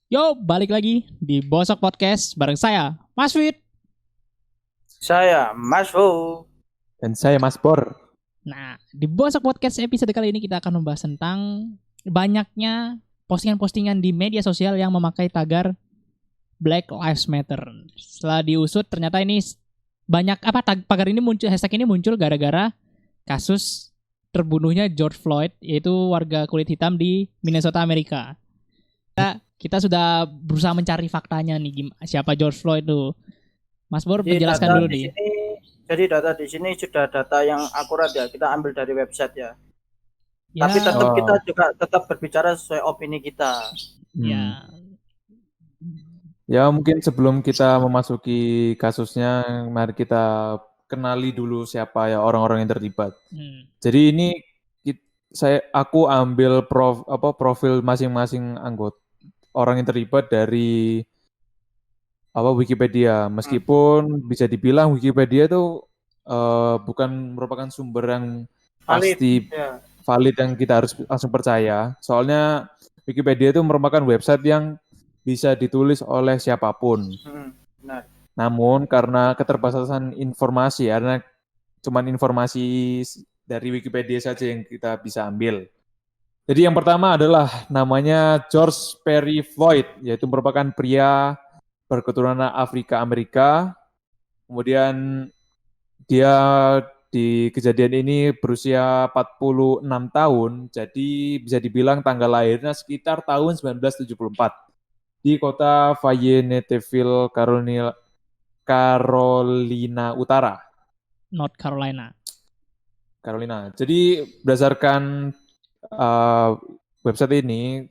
Yo, balik lagi di Bosok Podcast bareng saya, Mas Fit. Saya Mas Fu. Dan saya Mas Bor. Nah, di Bosok Podcast episode kali ini kita akan membahas tentang banyaknya postingan-postingan di media sosial yang memakai tagar Black Lives Matter. Setelah diusut, ternyata ini banyak tagar ini muncul, hashtag ini muncul gara-gara kasus terbunuhnya George Floyd, yaitu warga kulit hitam di Minnesota, Amerika. Kita sudah berusaha mencari faktanya nih, siapa George Floyd tuh. Mas Bor Jadi menjelaskan data dulu di nih. sini, jadi data di sini sudah data yang akurat ya. Kita ambil dari website ya. Tapi Ya, tetap kita Oh, juga tetap berbicara sesuai opini kita. hmm. ya. Ya mungkin sebelum kita memasuki kasusnya, mari kita kenali dulu siapa ya orang-orang yang terlibat. Hmm. Jadi ini aku ambil profil masing-masing anggota orang yang terlibat dari Wikipedia. Hmm. Meskipun bisa dibilang Wikipedia itu bukan merupakan sumber yang Valid pasti ya. valid yang kita harus langsung percaya. Soalnya Wikipedia itu merupakan website yang bisa ditulis oleh siapapun. Benar. Namun karena keterbatasan informasi, karena cuma informasi dari Wikipedia saja yang kita bisa ambil. Jadi yang pertama adalah namanya George Perry Floyd, yaitu merupakan pria berketurunan Afrika Amerika. Kemudian dia di kejadian ini berusia 46 tahun, jadi bisa dibilang tanggal lahirnya sekitar tahun 1974 di kota Fayetteville, Carolina Utara. North Carolina. Carolina. Jadi berdasarkan uh, website ini,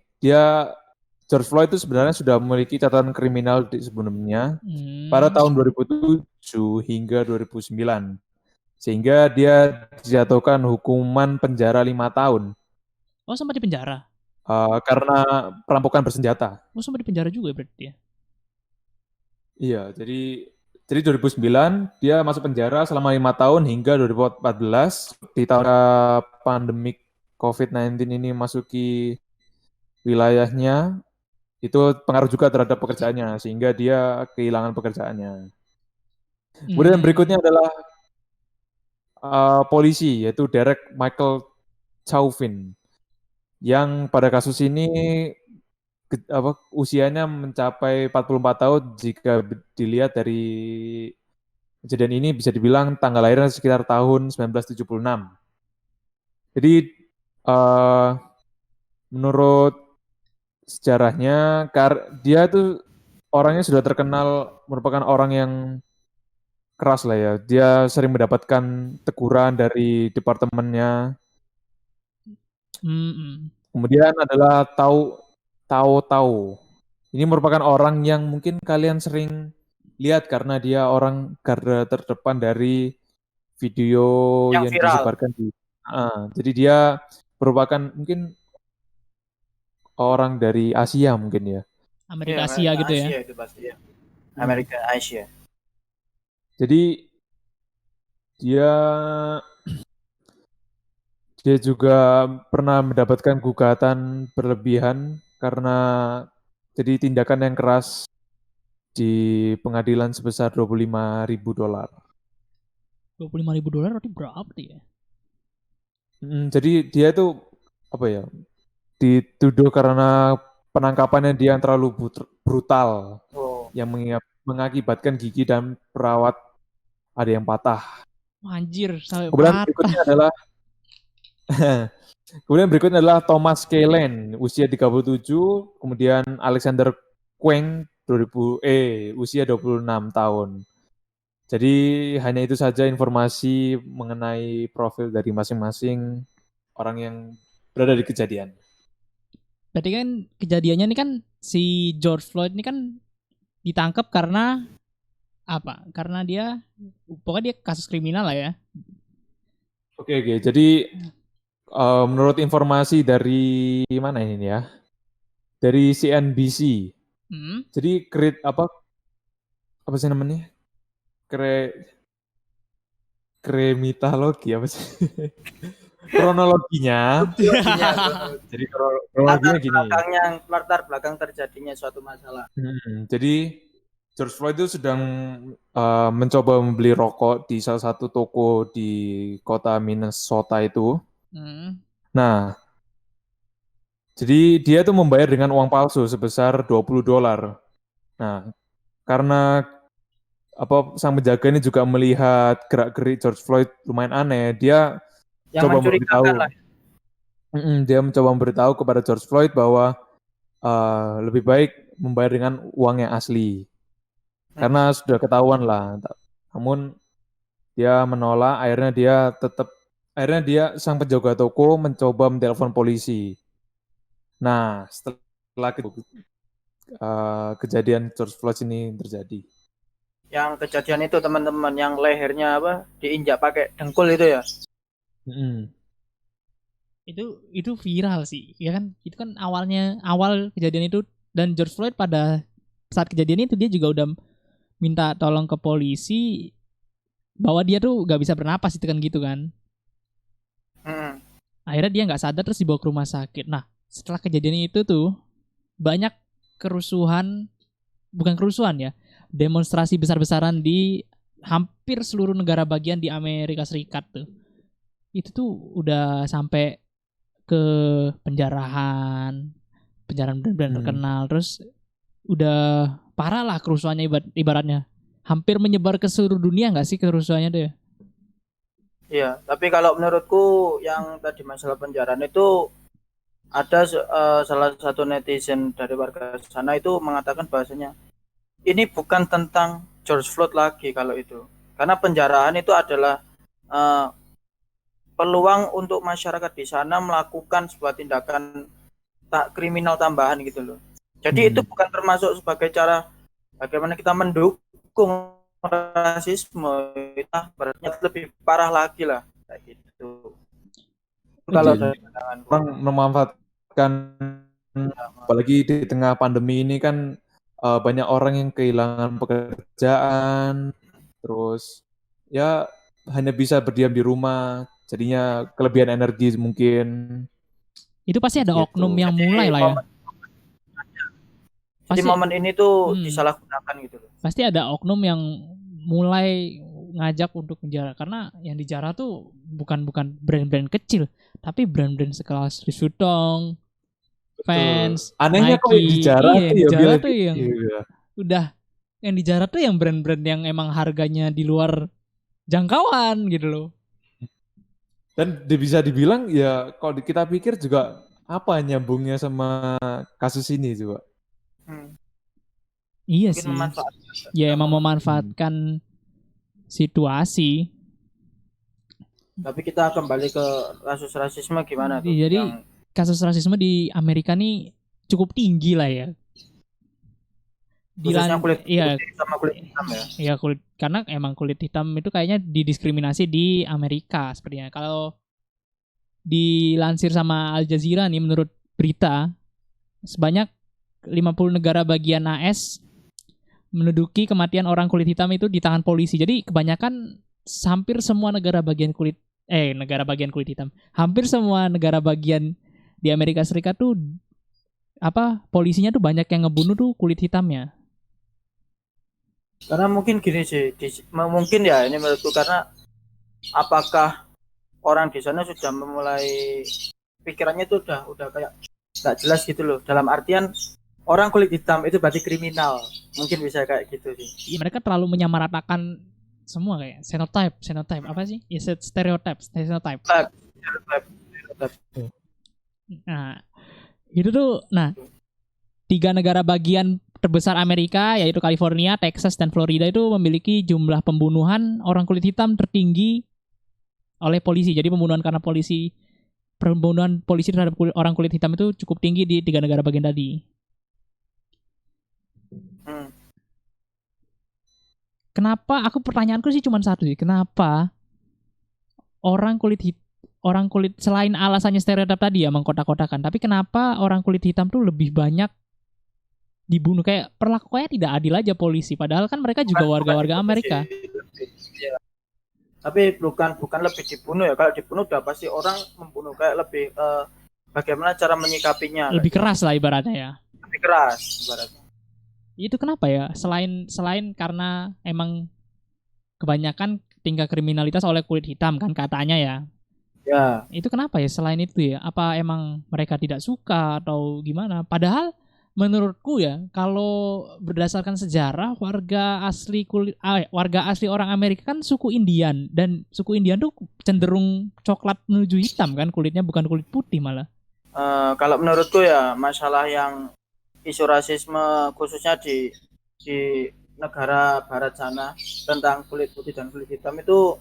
George Floyd itu sebenarnya sudah memiliki catatan kriminal sebelumnya pada Hmm. tahun 2007 hingga 2009. Sehingga dia dijatuhkan hukuman penjara 5 tahun Oh, sempat di penjara. karena perampokan bersenjata. Oh, sempat di penjara juga berarti ya. Iya, jadi 2009 dia masuk penjara selama 5 tahun hingga 2014 di tahun pandemik COVID-19 ini masuki wilayahnya, itu pengaruh juga terhadap pekerjaannya sehingga dia kehilangan pekerjaannya. Kemudian Hmm. berikutnya adalah polisi, yaitu Derek Michael Chauvin, yang pada kasus ini usianya mencapai 44 tahun jika dilihat dari kejadian ini, bisa dibilang tanggal lahirnya sekitar tahun 1976. Jadi uh, menurut sejarahnya dia tuh orangnya sudah terkenal merupakan orang yang keras lah ya. Dia sering mendapatkan teguran dari departemennya. Hmm. Kemudian adalah tahu. Ini merupakan orang yang mungkin kalian sering lihat karena dia orang garda terdepan dari video Yang yang viral. disebarkan jadi dia merupakan mungkin orang dari Asia mungkin ya. Iya, Amerika Asia Amerika gitu ya. Asia itu pasti ya. Hmm. Amerika Asia. Jadi dia dia juga pernah mendapatkan gugatan berlebihan karena jadi tindakan yang keras di pengadilan sebesar $25.000. $25.000 berarti berapa tuh ya? Jadi dia itu apa ya, dituduh karena penangkapannya dia yang terlalu brutal, Oh, yang mengakibatkan gigi dan perawat ada yang patah. Anjir, sampai Kemudian patah. berikutnya adalah kemudian berikutnya adalah Thomas Kalen, usia 37, kemudian Alexander Queng usia 26 tahun. Jadi hanya itu saja informasi mengenai profil dari masing-masing orang yang berada di kejadian. Berarti kan kejadiannya ini kan si George Floyd ini kan ditangkap karena apa? Karena dia pokoknya dia kasus kriminal lah ya. Oke. Jadi menurut informasi dari mana ini ya? Dari CNBC. Hmm. Jadi apa sih namanya? Kre kremitologi apa sih? kronologinya. Kronologinya. Jadi kronologinya gini. Latar belakang terjadinya suatu masalah. Jadi George Floyd itu sedang mencoba membeli rokok di salah satu toko di kota Minnesota itu. Nah, jadi dia tuh membayar dengan uang palsu sebesar $20. Nah, karena sang penjaga ini juga melihat gerak-gerik George Floyd lumayan aneh, dia Yang coba memberitahu. mencurigakan lah. Dia mencoba memberitahu kepada George Floyd bahwa lebih baik membayar dengan uang yang asli. Karena sudah ketahuan lah. Namun dia menolak, akhirnya dia sang penjaga toko mencoba mentelepon polisi. Nah, setelah kejadian George Floyd ini terjadi. Yang kejadian itu teman-teman, yang lehernya diinjak pakai dengkul itu ya. Itu viral sih, ya kan? Itu kan awal kejadian itu, dan George Floyd pada saat kejadian itu dia juga udah minta tolong ke polisi bahwa dia tuh gak bisa bernapas itu kan gitu kan. Akhirnya dia nggak sadar terus dibawa ke rumah sakit. Nah, setelah kejadian itu tuh banyak demonstrasi besar-besaran di hampir seluruh negara bagian di Amerika Serikat tuh. Itu tuh udah sampai ke penjarahan benar-benar terkenal, terus udah parah lah kerusuhannya, ibaratnya hampir menyebar ke seluruh dunia nggak sih kerusuhannya tuh ya? Iya, tapi kalau menurutku yang tadi masalah penjarahan itu ada salah satu netizen dari warga sana itu mengatakan bahasanya ini bukan tentang George Floyd lagi kalau itu, karena penjarahan itu adalah peluang untuk masyarakat di sana melakukan sebuah tindakan kriminal tambahan gitu loh. Jadi itu bukan termasuk sebagai cara bagaimana kita mendukung rasisme, itu berarti lebih parah lagi lah kayak gitu. Kalau orang memanfaatkan, apalagi di tengah pandemi ini kan banyak orang yang kehilangan pekerjaan, terus ya hanya bisa berdiam di rumah, jadinya kelebihan energi mungkin. Itu pasti ada oknum yang mulai lah ya. Jadi momen ini tuh disalahgunakan gitu loh. Pasti ada oknum yang mulai ngajak untuk penjara, karena yang dijarah tuh bukan brand-brand kecil, tapi brand-brand sekelas Louis Vuitton, Vans, anehnya Nike. kok yang dijarah tuh yang udah yang dijarah tuh yang brand-brand yang emang harganya di luar jangkauan gitu loh. Dan bisa dibilang ya kalau kita pikir juga apa nyambungnya sama kasus ini juga. Iya sih. Ya emang memanfaatkan situasi. Tapi kita kembali ke kasus rasisme gimana tuh? Jadi kasus rasisme di Amerika nih cukup tinggi lah ya. Khususnya kulit sama kulit hitam ya. Iya, karena emang kulit hitam itu kayaknya didiskriminasi di Amerika sepertinya. Kalau dilansir sama Al Jazeera nih, menurut berita, sebanyak 50 negara bagian AS menduduki kematian orang kulit hitam itu di tangan polisi. Jadi kebanyakan hampir semua negara bagian kulit hitam, hampir semua negara bagian di Amerika Serikat tuh polisinya tuh banyak yang ngebunuh tuh kulit hitamnya. Karena mungkin gini sih, mungkin ya ini menurutku, karena apakah orang di sana sudah memulai pikirannya tuh udah kayak nggak jelas gitu loh, dalam artian orang kulit hitam itu berarti kriminal, mungkin bisa kayak gitu sih. Iya, mereka terlalu menyamaratakan semua kayak stereotype apa sih? Ya, stereotype. Nah, itu tuh, 3 negara bagian terbesar Amerika yaitu California, Texas, dan Florida itu memiliki jumlah pembunuhan orang kulit hitam tertinggi oleh polisi. Jadi pembunuhan polisi terhadap orang kulit hitam itu cukup tinggi di 3 negara bagian tadi. Kenapa? Pertanyaanku sih cuma satu sih. Kenapa orang kulit selain alasannya stereotip tadi ya, mengkotak-kotakan, tapi kenapa orang kulit hitam tuh lebih banyak dibunuh? Kayak perlakuannya tidak adil aja polisi, padahal kan mereka juga warga-warga Amerika. Tapi bukan lebih dibunuh ya. Kalau dibunuh udah pasti orang membunuh, kayak lebih bagaimana cara menyikapinya. Lebih keras lah ibaratnya ya. Lebih keras ibaratnya. Itu kenapa ya? Selain karena emang kebanyakan tingkat kriminalitas oleh kulit hitam kan katanya ya. Ya, Itu kenapa ya selain itu ya? Apa emang mereka tidak suka atau gimana? Padahal menurutku ya, kalau berdasarkan sejarah warga asli orang Amerika kan suku Indian, dan suku Indian tuh cenderung coklat menuju hitam kan kulitnya, bukan kulit putih malah. kalau menurutku ya masalah yang isu rasisme khususnya di negara barat sana tentang kulit putih dan kulit hitam itu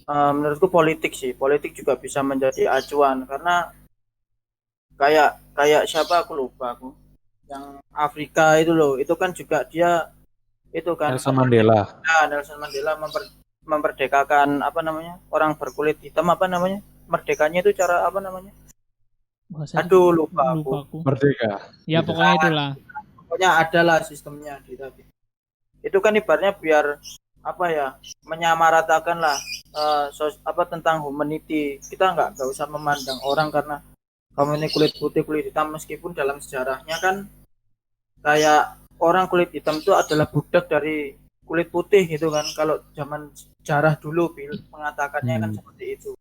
menurutku politik juga bisa menjadi acuan, karena kayak kayak siapa aku lupa aku, yang Afrika itu loh, itu kan juga dia itu kan Nelson Mandela. Nelson Mandela memperdekakan apa namanya orang berkulit hitam, apa namanya, merdekanya itu cara apa namanya, Bahasanya aduh lupa lupa aku, aku. Merdeka. Ya Gitu. pokoknya itulah. pokoknya ada lah sistemnya di tadi. Itu kan ibaratnya biar apa ya, menyamaratakan lah tentang humanity. Kita nggak usah memandang orang karena kamu ini kulit putih kulit hitam, meskipun dalam sejarahnya kan kayak orang kulit hitam itu adalah budak dari kulit putih gitu kan, kalau zaman sejarah dulu mengatakannya kan seperti itu.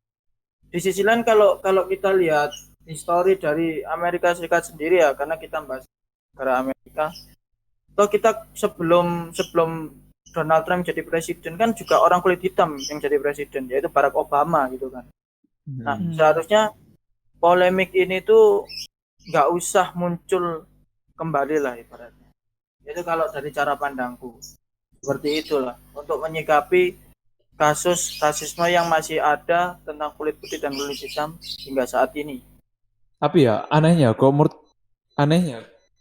Di sisi lain kalau kalau kita lihat histori dari Amerika Serikat sendiri ya, karena kita bahas negara Amerika, atau kita sebelum Donald Trump jadi presiden kan juga orang kulit hitam yang jadi presiden, yaitu Barack Obama gitu kan. Nah, seharusnya polemik ini tuh nggak usah muncul kembali lah ibaratnya. Itu kalau dari cara pandangku seperti itulah untuk menyikapi kasus rasisme yang masih ada tentang kulit putih dan kulit hitam hingga saat ini. Tapi ya anehnya,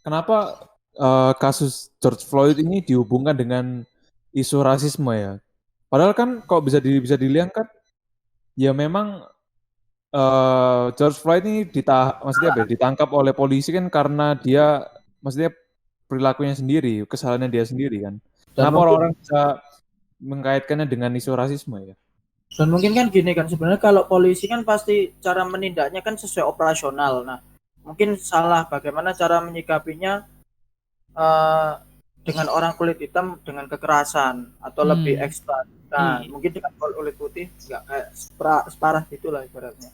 kenapa kasus George Floyd ini dihubungkan dengan isu rasisme ya? Padahal kan kok bisa dilihat kan, ya memang George Floyd ini ditangkap oleh polisi kan karena dia, maksudnya perilakunya sendiri, kesalahannya dia sendiri kan. Kenapa orang-orang bisa mengkaitkannya dengan isu rasisme ya? Dan mungkin kan gini kan, sebenarnya kalau polisi kan pasti cara menindaknya kan sesuai operasional. Nah, mungkin salah bagaimana cara menyikapinya dengan orang kulit hitam dengan kekerasan atau lebih ekstra. Nah, mungkin dengan kulit putih nggak kayak separah gitulah ibaratnya.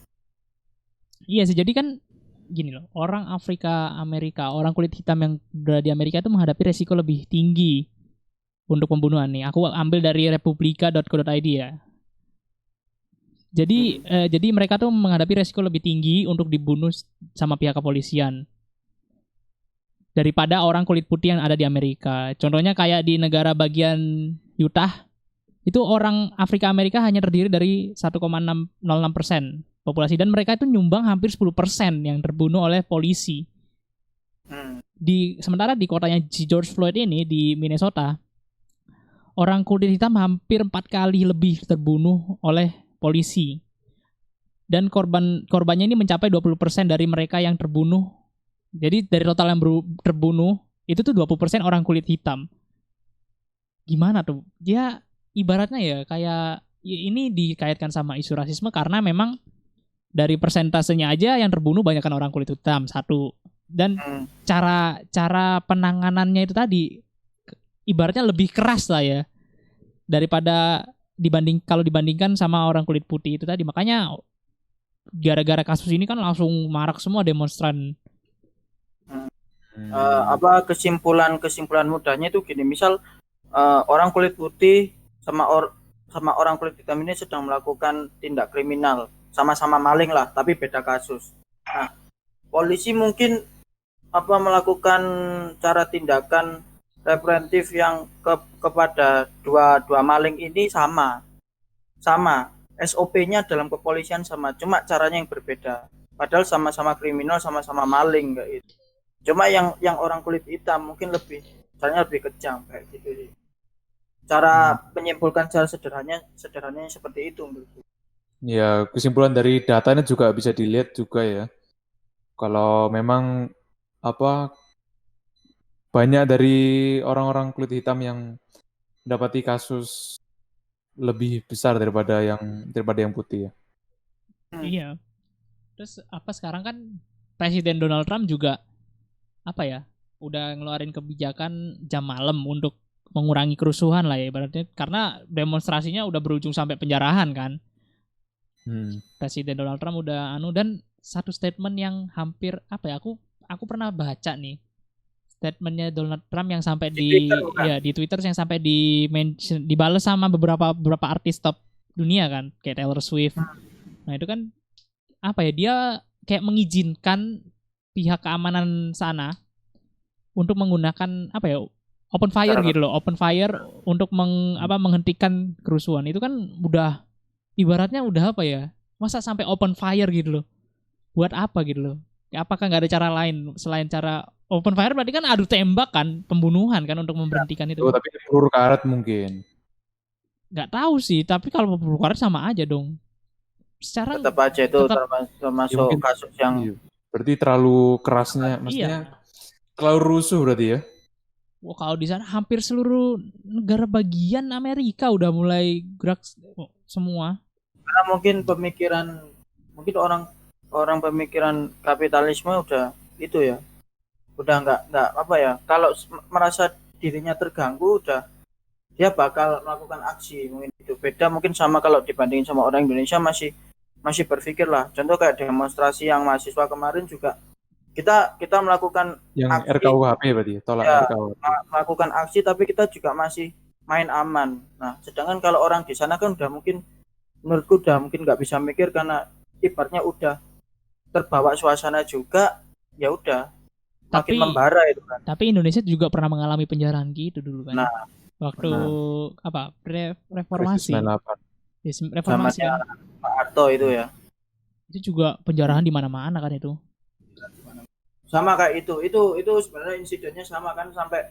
Iya sih, jadi kan gini loh, orang Afrika Amerika, orang kulit hitam yang berada di Amerika itu menghadapi resiko lebih tinggi untuk pembunuhan nih. Aku ambil dari republika.co.id ya. Jadi mereka tuh menghadapi resiko lebih tinggi untuk dibunuh sama pihak kepolisian daripada orang kulit putih yang ada di Amerika. Contohnya kayak di negara bagian Utah, itu orang Afrika Amerika hanya terdiri dari 1,06% populasi, dan mereka itu nyumbang hampir 10% yang terbunuh oleh polisi. Sementara di kotanya George Floyd ini di Minnesota, orang kulit hitam hampir 4 kali lebih terbunuh oleh polisi. Dan korbannya ini mencapai 20% dari mereka yang terbunuh. Jadi dari total yang terbunuh, itu tuh 20% orang kulit hitam. Gimana tuh? Dia ibaratnya ya kayak ini dikaitkan sama isu rasisme karena memang dari persentasenya aja yang terbunuh banyakkan orang kulit hitam, satu. Dan cara penanganannya itu tadi ibaratnya lebih keras lah ya daripada kalau dibandingkan sama orang kulit putih itu tadi. Makanya gara-gara kasus ini kan langsung marak semua demonstran. Kesimpulan mudahnya itu gini, misal orang kulit putih sama orang kulit hitam ini sedang melakukan tindak kriminal, sama-sama maling lah, tapi beda kasus. Nah, polisi mungkin melakukan cara tindakan representatif yang kepada dua maling ini sama SOP-nya dalam kepolisian sama, cuma caranya yang berbeda. Padahal sama-sama kriminal, sama-sama maling kayak gitu. Cuma yang orang kulit hitam mungkin caranya lebih kejam kayak gitu sih. Cara menyimpulkan secara sederhananya seperti itu menurutku. Ya, kesimpulan dari datanya juga bisa dilihat juga ya. Kalau memang banyak dari orang-orang kulit hitam yang mendapati kasus lebih besar daripada yang putih ya. Iya. Terus apa sekarang kan Presiden Donald Trump juga apa ya? Udah ngeluarin kebijakan jam malam untuk mengurangi kerusuhan lah ya ibaratnya karena demonstrasinya udah berujung sampai penjarahan kan. Presiden Donald Trump udah dan satu statement yang hampir apa ya? Aku pernah baca nih statementnya Donald Trump yang sampai di Twitter yang sampai dibales sama beberapa artis top dunia kan kayak Taylor Swift. Nah itu kan apa ya dia kayak mengizinkan pihak keamanan sana untuk menggunakan apa ya open fire gitu loh, open fire untuk menghentikan kerusuhan. Itu kan udah ibaratnya udah apa ya? Masa sampai open fire gitu loh. Buat apa gitu loh? Apakah nggak ada cara lain selain cara open fire berarti kan adu tembak kan, pembunuhan kan untuk memberhentikan itu. Tapi peluru karet mungkin. Nggak tahu sih, tapi kalau peluru karet sama aja dong. Secara tetap aja itu termasuk ya, kasus yang berarti terlalu kerasnya, maksudnya terlalu rusuh berarti ya. Wah, kalau di sana hampir seluruh negara bagian Amerika udah mulai gerak semua. Karena mungkin orang pemikiran kapitalisme udah itu ya. Udah nggak apa ya. Kalau merasa dirinya terganggu udah dia bakal melakukan aksi mungkin itu. Beda mungkin sama kalau dibandingin sama orang Indonesia masih berpikir lah. Contoh kayak demonstrasi yang mahasiswa kemarin juga kita melakukan yang aksi, RKUHP berarti tolak ya, RKUHP. Melakukan aksi tapi kita juga masih main aman. Nah, sedangkan kalau orang di sana kan udah mungkin menurutku udah mungkin nggak bisa mikir karena ibaratnya udah terbawa suasana juga, ya udah makin membara itu kan. Tapi Indonesia juga pernah mengalami penjarahan gitu dulu kan. Nah, waktu apa reformasi. Reformasi kan? Pak Harto itu ya. Itu juga penjarahan di mana-mana kan itu. Sama kayak itu sebenarnya insidennya sama kan sampai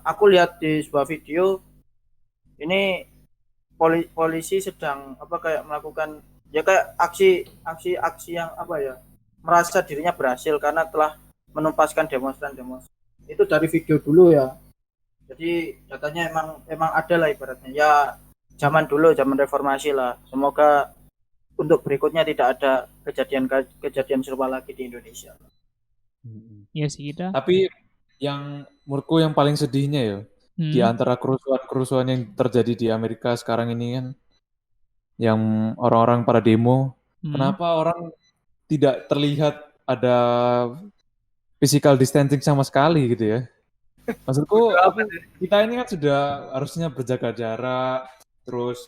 aku lihat di sebuah video ini polisi sedang apa kayak melakukan ya kayak aksi yang apa ya merasa dirinya berhasil karena telah menumpaskan demonstran itu dari video dulu ya. Jadi datanya emang ada lah ibaratnya ya zaman reformasi lah. Semoga untuk berikutnya tidak ada kejadian serupa lagi di Indonesia. Iya sih kita. Tapi yang menurutku yang paling sedihnya ya di antara kerusuhan yang terjadi di Amerika sekarang ini kan yang orang-orang pada demo, kenapa orang tidak terlihat ada physical distancing sama sekali gitu ya? Maksudku kita ini kan sudah harusnya berjaga jarak, terus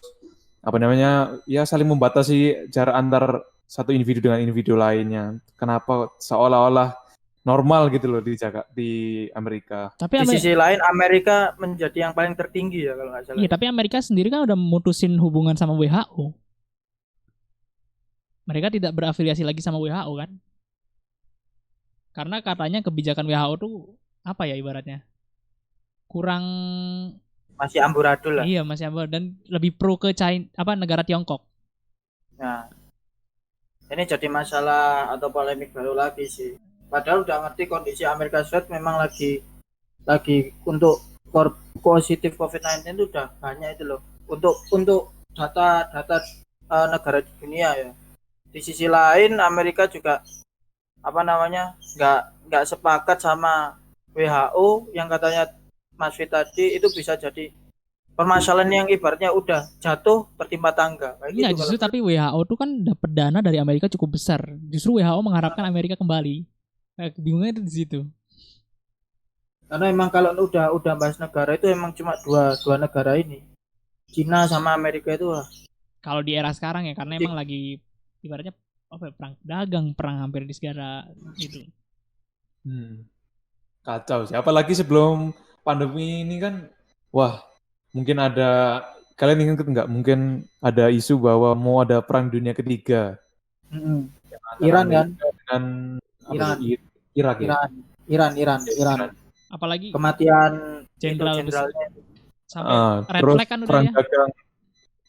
apa namanya ya saling membatasi jarak antar satu individu dengan individu lainnya. Kenapa seolah-olah normal gitu loh di Amerika. Tapi di sisi lain Amerika menjadi yang paling tertinggi ya kalau nggak salah. Iya, tapi Amerika sendiri kan udah memutusin hubungan sama WHO. Mereka tidak berafiliasi lagi sama WHO kan? Karena katanya kebijakan WHO tuh apa ya ibaratnya? Kurang masih amburadul lah. Iya, masih amburadul dan lebih pro ke China, negara Tiongkok. Nah, ini jadi masalah atau polemik baru lagi sih. Padahal udah ngerti kondisi Amerika Serikat memang lagi untuk positif COVID-19 itu udah banyak itu loh. Untuk data negara di dunia ya. Di sisi lain Amerika juga nggak sepakat sama WHO yang katanya Mas Fit tadi itu bisa jadi permasalahan yang ibaratnya udah jatuh tertimpa tangga. Enggak, gitu, justru tapi WHO tuh kan dapat dana dari Amerika cukup besar. Justru WHO mengharapkan Amerika kembali. Kebingungannya itu di situ. Karena emang kalau udah bahas negara itu emang cuma dua negara ini, Cina sama Amerika itu lah. Kalau di era sekarang ya karena emang lagi ibaratnya perang dagang, perang hampir di segala itu. Kacau sih. Apalagi sebelum pandemi ini kan, wah mungkin ada kalian ingat nggak? Mungkin ada isu bahwa mau ada perang dunia ketiga. Iran kan? Dengan Iran. Apalagi kematian jenderalnya sampai red terus flag kan udah perang ya. dagang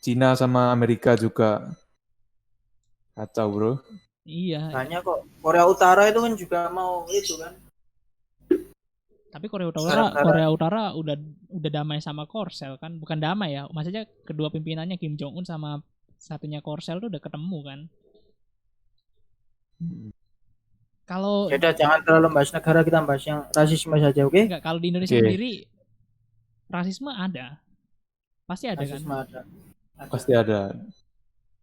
Cina sama Amerika juga kacau bro. Iya. Banyak kok. Korea Utara itu kan juga mau itu kan. Tapi Korea Gara-gara Utara udah damai sama Korsel kan? Bukan damai ya, maksudnya kedua pimpinannya Kim Jong Un sama satunya Korsel tuh udah ketemu kan? Kalau ya udah, jangan terlalu bahas negara, kita bahas yang rasisme saja, oke? enggak, kalau di Indonesia Oke. sendiri rasisme ada. Pasti ada Rasisme kan? ada. Pasti ada.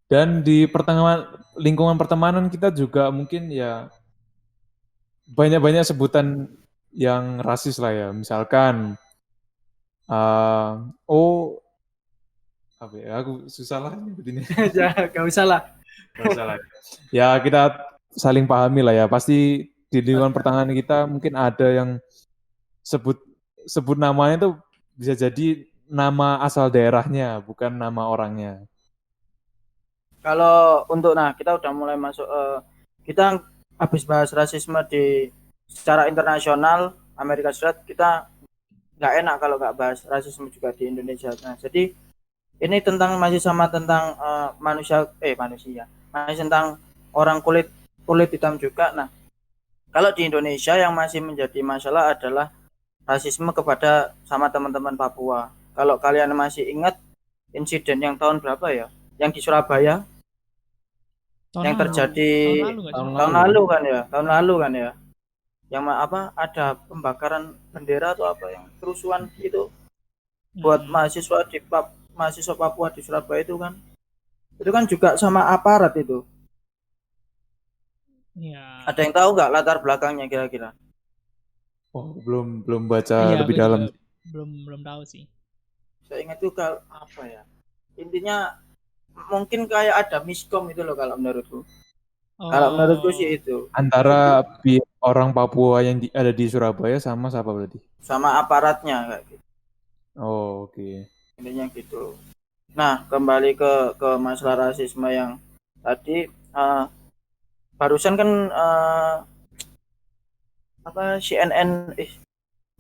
Dan di lingkungan pertemanan kita juga mungkin ya banyak-banyak sebutan yang rasis lah ya. Misalkan, apa ya, aku susah lah nyebutinnya. Gak usah lah. Nggak usah lah. Ya kita saling pahami lah ya. Pasti di lingkungan pertemanan kita mungkin ada yang sebut namanya itu bisa jadi nama asal daerahnya, bukan nama orangnya. Kalau untuk, kita udah mulai masuk, kita habis bahas rasisme secara internasional Amerika Serikat, kita nggak enak kalau nggak bahas rasisme juga di Indonesia. Nah, jadi ini masih sama tentang manusia, masih tentang orang kulit hitam juga. Nah, kalau di Indonesia yang masih menjadi masalah adalah rasisme kepada sama teman-teman Papua. Kalau kalian masih ingat insiden yang tahun berapa ya, yang di Surabaya, yang terjadi tahun lalu kan ya, yang ada pembakaran bendera atau apa, yang kerusuhan itu buat mahasiswa Papua di Surabaya itu kan juga sama aparat itu. Ya. Ada yang tahu nggak latar belakangnya kira-kira? Oh, belum baca lebih dalam. Belum tahu sih. Saya ingat juga apa ya, intinya mungkin kayak ada miskom itu loh kalau menurutku. Kalau menurutku sih itu antara orang Papua yang ada di Surabaya sama siapa berarti? Sama aparatnya kayak gitu. Oh, oke. Intinya gitu. Nah, kembali ke masalah rasisme yang tadi, barusan kan CNN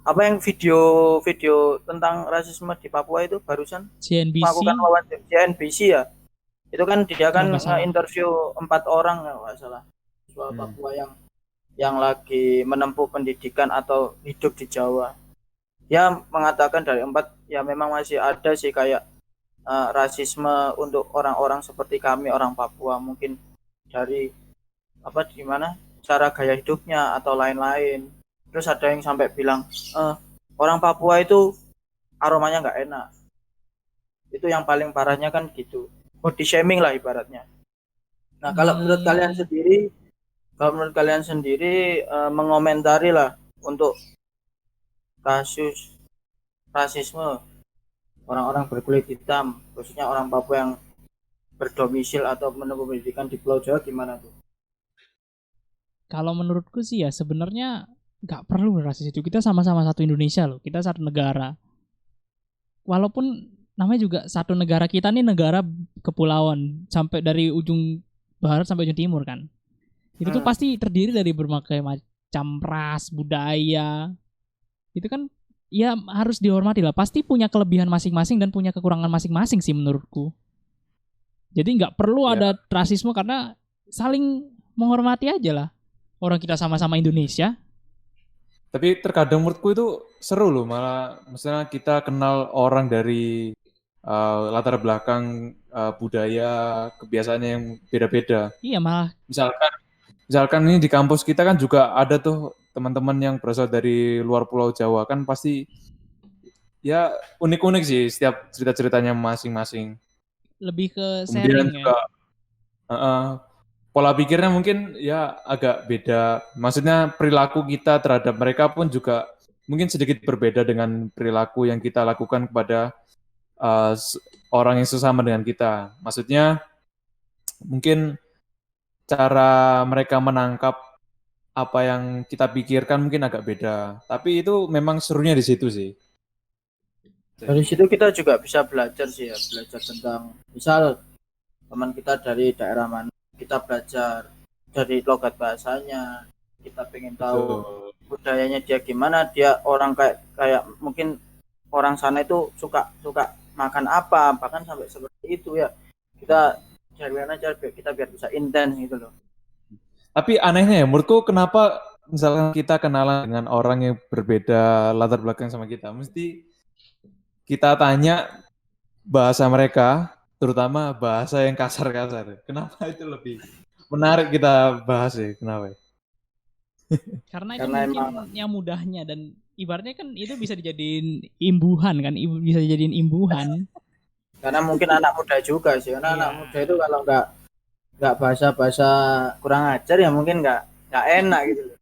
yang video tentang rasisme di Papua itu barusan melakukan wawancara CNBC ya. Itu kan dia kan interview 4 orang ya, nggak salah, siswa Papua yang lagi menempuh pendidikan atau hidup di Jawa. Dia mengatakan dari 4 ya memang masih ada sih kayak rasisme untuk orang-orang seperti kami orang Papua, mungkin dari gimana cara gaya hidupnya atau lain-lain. Terus ada yang sampai bilang orang Papua itu aromanya nggak enak. Itu yang paling parahnya kan gitu, body shaming lah ibaratnya. Nah, kalau menurut kalian sendiri mengomentari lah untuk kasus rasisme orang-orang berkulit hitam, khususnya orang Papua yang berdomisil atau menempuh pendidikan di Pulau Jawa, gimana tuh? Kalau menurutku sih ya sebenarnya nggak perlu rasis itu. Kita sama-sama satu Indonesia loh. Kita satu negara. Walaupun namanya juga satu negara, kita nih negara kepulauan sampai dari ujung barat sampai ujung timur kan. Itu tuh pasti terdiri dari berbagai macam ras, budaya. Itu kan ya harus dihormati lah. Pasti punya kelebihan masing-masing dan punya kekurangan masing-masing sih menurutku. Jadi nggak perlu ada rasisme karena saling menghormati aja lah. Orang kita sama-sama Indonesia. Tapi terkadang menurutku itu seru loh, malah misalnya kita kenal orang dari latar belakang budaya, kebiasaannya yang beda-beda. Iya, malah. Misalkan ini di kampus kita kan juga ada tuh teman-teman yang berasal dari luar Pulau Jawa, kan pasti ya unik-unik sih setiap cerita-ceritanya masing-masing. Lebih ke kemudian sharing juga, pola pikirnya mungkin ya agak beda. Maksudnya perilaku kita terhadap mereka pun juga mungkin sedikit berbeda dengan perilaku yang kita lakukan kepada orang yang sesama dengan kita. Maksudnya mungkin cara mereka menangkap apa yang kita pikirkan mungkin agak beda. Tapi itu memang serunya di situ sih. Dari situ kita juga bisa belajar sih ya, belajar tentang misal teman kita dari daerah mana, kita belajar dari logat bahasanya, kita pengen tahu budayanya dia gimana, dia orang kayak mungkin orang sana itu suka makan apa, bahkan sampai seperti itu ya. Kita cari aja kita biar bisa intens gitu loh. Tapi anehnya ya, menurutku kenapa misalkan kita kenalan dengan orang yang berbeda latar belakang sama kita, mesti kita tanya bahasa mereka, terutama bahasa yang kasar-kasar. Kenapa itu lebih menarik kita bahas ya? Kenapa? Karena itu Karena mungkin yang mudahnya dan ibaratnya kan itu bisa dijadiin imbuhan kan, bisa dijadiin imbuhan. Karena mungkin anak muda juga sih, karena anak muda itu kalau nggak bahasa kurang ajar ya mungkin nggak enak gitu loh.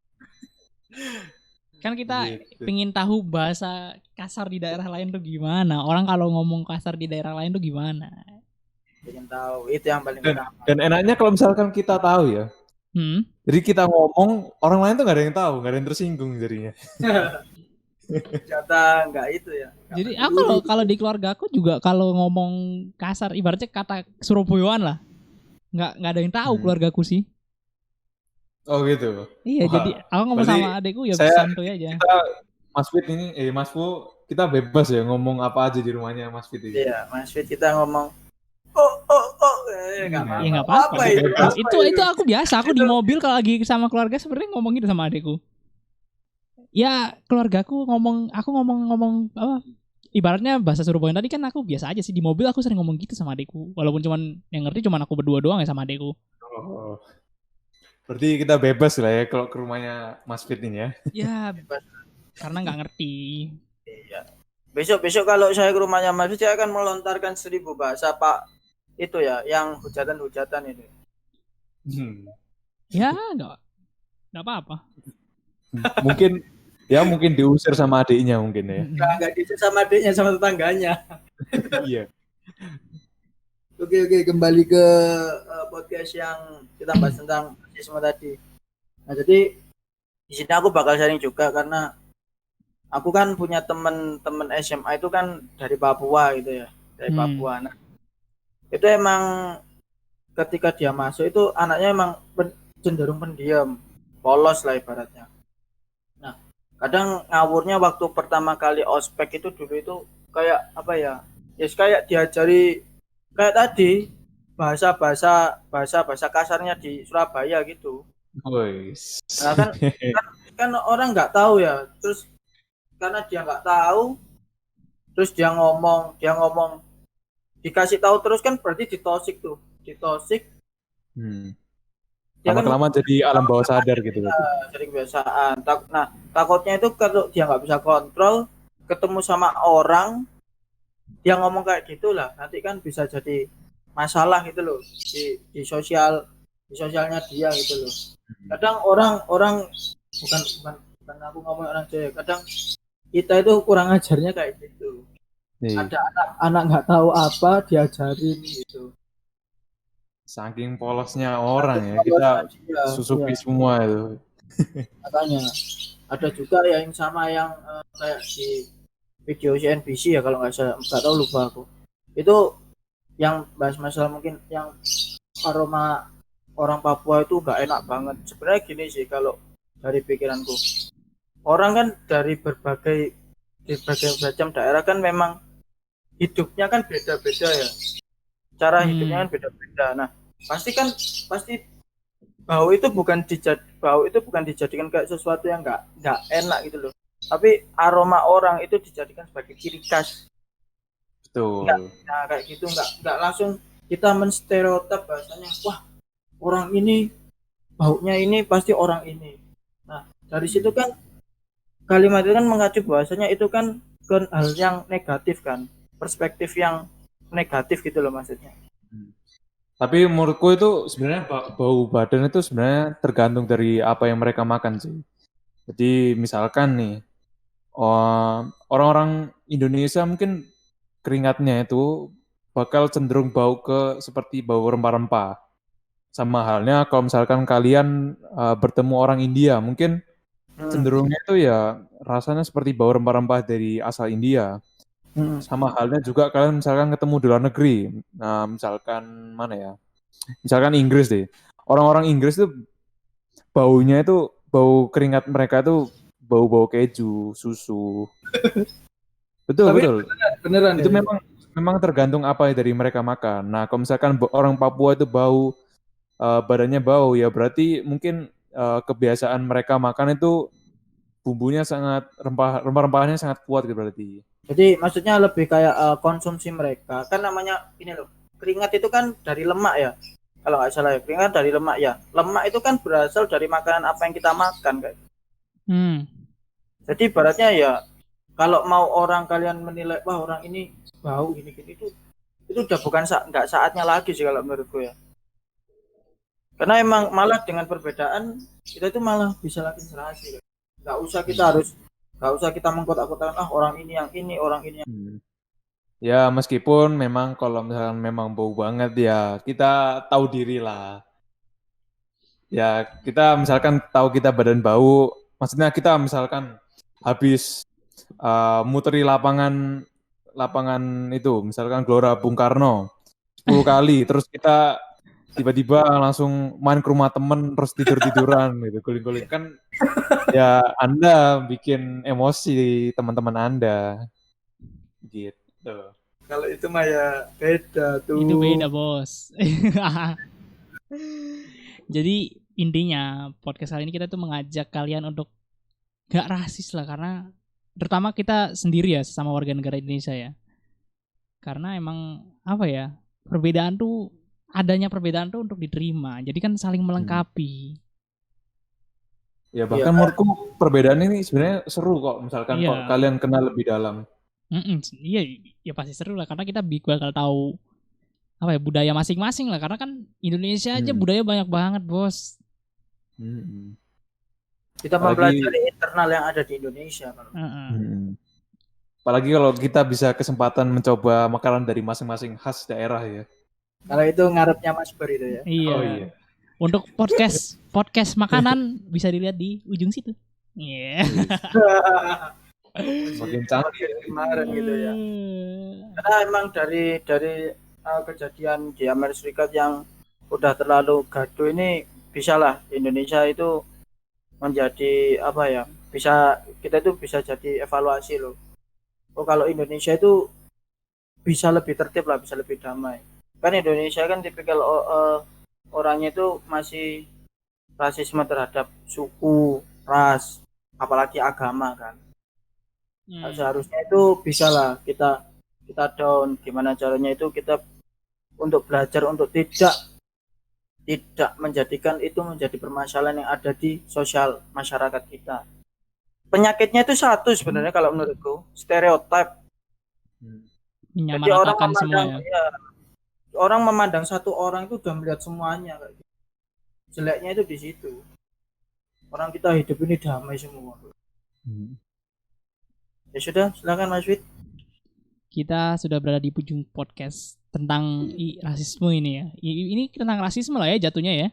Kan kita Gitu. pengen tahu bahasa kasar di daerah lain tuh gimana. Orang kalau ngomong kasar di daerah lain tuh gimana. Pengen tahu itu yang paling utama. Dan enaknya kalau misalkan kita tahu ya, jadi kita ngomong, orang lain tuh nggak ada yang tahu, nggak ada yang tersinggung jadinya. Ternyata nggak itu ya. Nggak Jadi peduli. aku kalau di keluarga aku juga kalau ngomong kasar ibaratnya kata Surabayaan lah. Nggak ada yang tahu keluarga aku sih. Oh gitu. Iya, Wah, jadi aku ngomong berarti sama adekku ya saya- santuy aja. Kita Mas Fit ini, Mas Fu, kita bebas ya ngomong apa aja di rumahnya Mas Fit ini. Iya, Mas Fit kita ngomong nggak apa-apa. Ya nggak apa-apa. Apa itu? Bebas. Apa Itu aku biasa. Aku di mobil kalau lagi sama keluarga sebenarnya ngomong gitu sama adekku. Ya keluargaku aku ngomong apa? Ibaratnya bahasa Surabaya tadi kan aku biasa aja sih di mobil aku sering ngomong gitu sama adekku. Walaupun cuman yang ngerti cuman aku berdua doang ya sama adekku. Oh. Berarti kita bebas lah ya kalau ke rumahnya Mas Fit ini ya. Ya karena nggak ngerti. Iya. Besok kalau saya ke rumahnya Mas Fit, saya akan melontarkan 1000 bahasa Pak itu ya, yang hujatan itu. Ya nggak apa-apa. Mungkin diusir sama adiknya mungkin ya. Nggak diusir sama adiknya, sama tetangganya. Iya. Oke, kembali ke podcast yang kita bahas tentang rasisme tadi. Nah, jadi di sini aku bakal sharing juga karena aku kan punya temen SMA itu kan dari Papua gitu ya, dari Papua. Nah, itu emang ketika dia masuk itu anaknya emang cenderung pendiam, polos lah ibaratnya. Nah, kadang ngawurnya waktu pertama kali ospek itu dulu itu kayak apa ya? Ya kayak diajari kayak tadi bahasa kasarnya di Surabaya gitu. Nah, kan orang nggak tahu ya, terus karena dia nggak tahu, terus dia ngomong dikasih tahu terus kan berarti ditosik. Lama-lama jadi alam bawah sadar gitu. Jadi kebiasaan. Nah, takutnya itu kalau dia nggak bisa kontrol, ketemu sama orang, dia ngomong kayak gitulah, nanti kan bisa jadi masalah gitu loh di sosialnya dia gitu loh. Kadang orang bukan aku ngomong orang Jawa, kadang kita itu kurang ajarnya kayak gitu. Ada anak nggak tahu apa diajarin gitu. Saking polosnya orang ya, kita susupi semua itu. Makanya ada juga yang sama yang kayak di video CNBC ya kalau nggak tahu, lupa aku. Itu yang bahas masalah mungkin yang aroma orang Papua itu nggak enak banget. Sebenarnya gini sih kalau dari pikiranku, orang kan dari berbagai macam daerah kan memang hidupnya kan beda-beda ya, cara hidupnya kan beda-beda. Nah pasti bau itu bukan dijadikan kayak sesuatu yang nggak enak gitu loh, tapi aroma orang itu dijadikan sebagai ciri khas. Betul. Nah kayak gitu nggak langsung kita menstereotip bahasanya, wah orang ini baunya ini pasti orang ini. Nah dari situ kan kalimat itu kan mengacu bahwasanya itu kan hal yang negatif kan, perspektif yang negatif gitu loh maksudnya. Tapi menurutku itu sebenarnya bau badan itu sebenarnya tergantung dari apa yang mereka makan sih. Jadi misalkan nih orang-orang Indonesia mungkin keringatnya itu bakal cenderung bau seperti bau rempah-rempah. Sama halnya kalau misalkan kalian bertemu orang India, mungkin cenderungnya itu ya rasanya seperti bau rempah-rempah dari asal India. Sama halnya juga kalian misalkan ketemu di luar negeri. Nah, misalkan mana ya? Misalkan Inggris deh. Orang-orang Inggris itu baunya itu bau keringat mereka itu bau-bau keju, susu. Betul. Beneran itu ya? memang tergantung apa dari mereka makan. Nah, kalau misalkan orang Papua itu bau badannya bau ya berarti mungkin kebiasaan mereka makan itu bumbunya sangat rempah-rempahnya sangat kuat gitu berarti. Jadi maksudnya lebih kayak konsumsi mereka. Kan namanya ini loh, keringat itu kan dari lemak ya. Kalau nggak salah ya, keringat dari lemak ya. Lemak itu kan berasal dari makanan apa yang kita makan kayak. Jadi ibaratnya ya, kalau mau orang kalian menilai, wah orang ini bau gini-gini itu udah bukan nggak saatnya lagi sih kalau menurutku ya. Karena emang malah dengan perbedaan kita itu malah bisa lagi serasi. Nggak usah kita mengkotak-kotakan orang ini yang ini, orang ini yang Ya meskipun memang kalau misalkan memang bau banget ya kita tahu diri lah. Ya kita misalkan tahu kita badan bau, maksudnya kita misalkan habis muteri lapangan itu, misalkan Gelora Bung Karno 10 kali, terus kita tiba-tiba langsung main ke rumah temen terus tidur-tiduran gitu, guling-guling kan ya Anda bikin emosi teman-teman Anda gitu. Kalau itu mah ya beda tuh. Itu beda, Bos. Jadi intinya podcast kali ini kita tuh mengajak kalian untuk gak rasis lah, karena terutama kita sendiri ya sesama warga negara Indonesia ya. Karena emang apa ya, adanya perbedaan tuh untuk diterima. Jadi kan saling melengkapi. Ya bahkan menurutku perbedaan ini sebenarnya seru kok, misalkan kok kalian kenal lebih dalam. Iya, ya pasti seru lah karena kita bakal tahu apa ya, budaya masing-masing lah, karena kan Indonesia aja budaya banyak banget, Bos. Kita mempelajari internal yang ada di Indonesia. Apalagi kalau kita bisa kesempatan mencoba makanan dari masing-masing khas daerah ya. Kalau itu ngarepnya Mas Ber itu ya. Iya. Oh, iya. Untuk podcast makanan bisa dilihat di ujung situ. Iya. Makin canggih kemarin gitu ya. Karena emang dari kejadian di Amerika Serikat yang udah terlalu gaduh ini, bisa lah Indonesia itu menjadi apa ya, kita itu bisa jadi evaluasi loh. Oh kalau Indonesia itu bisa lebih tertib lah, bisa lebih damai. Kan Indonesia kan tipikal orangnya itu masih rasisme terhadap suku, ras, apalagi agama kan. Seharusnya itu bisa lah kita down. Gimana caranya itu kita untuk belajar untuk tidak menjadikan itu menjadi permasalahan yang ada di sosial masyarakat kita. Penyakitnya itu satu sebenarnya kalau menurutku, stereotip. Jadi orang memandang satu orang itu udah melihat semuanya kayak gitu. Jeleknya itu di situ. Orang kita hidup ini damai semua. Ya sudah, silakan Mas Wid. Kita sudah berada di ujung podcast tentang rasisme ini ya. Ini tentang rasisme lah ya jatuhnya ya.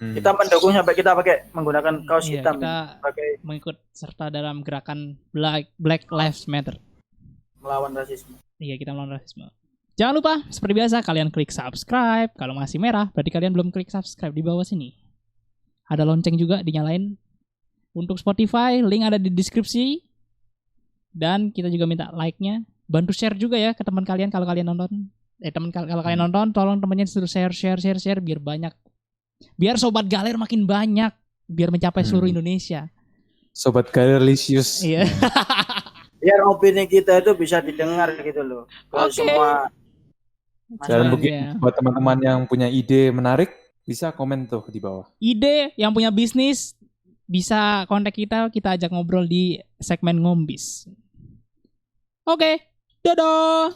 Kita mendukung sampai kita menggunakan kaos hitam. Kita mengikut serta dalam gerakan Black Lives Matter. Melawan rasisme. Iya, kita melawan rasisme. Jangan lupa, seperti biasa kalian klik subscribe. Kalau masih merah, berarti kalian belum klik subscribe di bawah sini. Ada lonceng juga dinyalain. Untuk Spotify, link ada di deskripsi. Dan kita juga minta like-nya. Bantu share juga ya ke teman kalian kalau kalian nonton. Kalau kalian nonton, tolong temannya disuruh share biar banyak. Biar Sobat Galer makin banyak. Biar mencapai seluruh Indonesia. Sobat Galerlicious. Iya. Biar opini kita itu bisa didengar gitu loh. Semua. Dan mungkin buat teman-teman yang punya ide menarik, bisa komen tuh di bawah. Ide yang punya bisnis, bisa kontak kita ajak ngobrol di segmen Ngombis. Oke, dadah!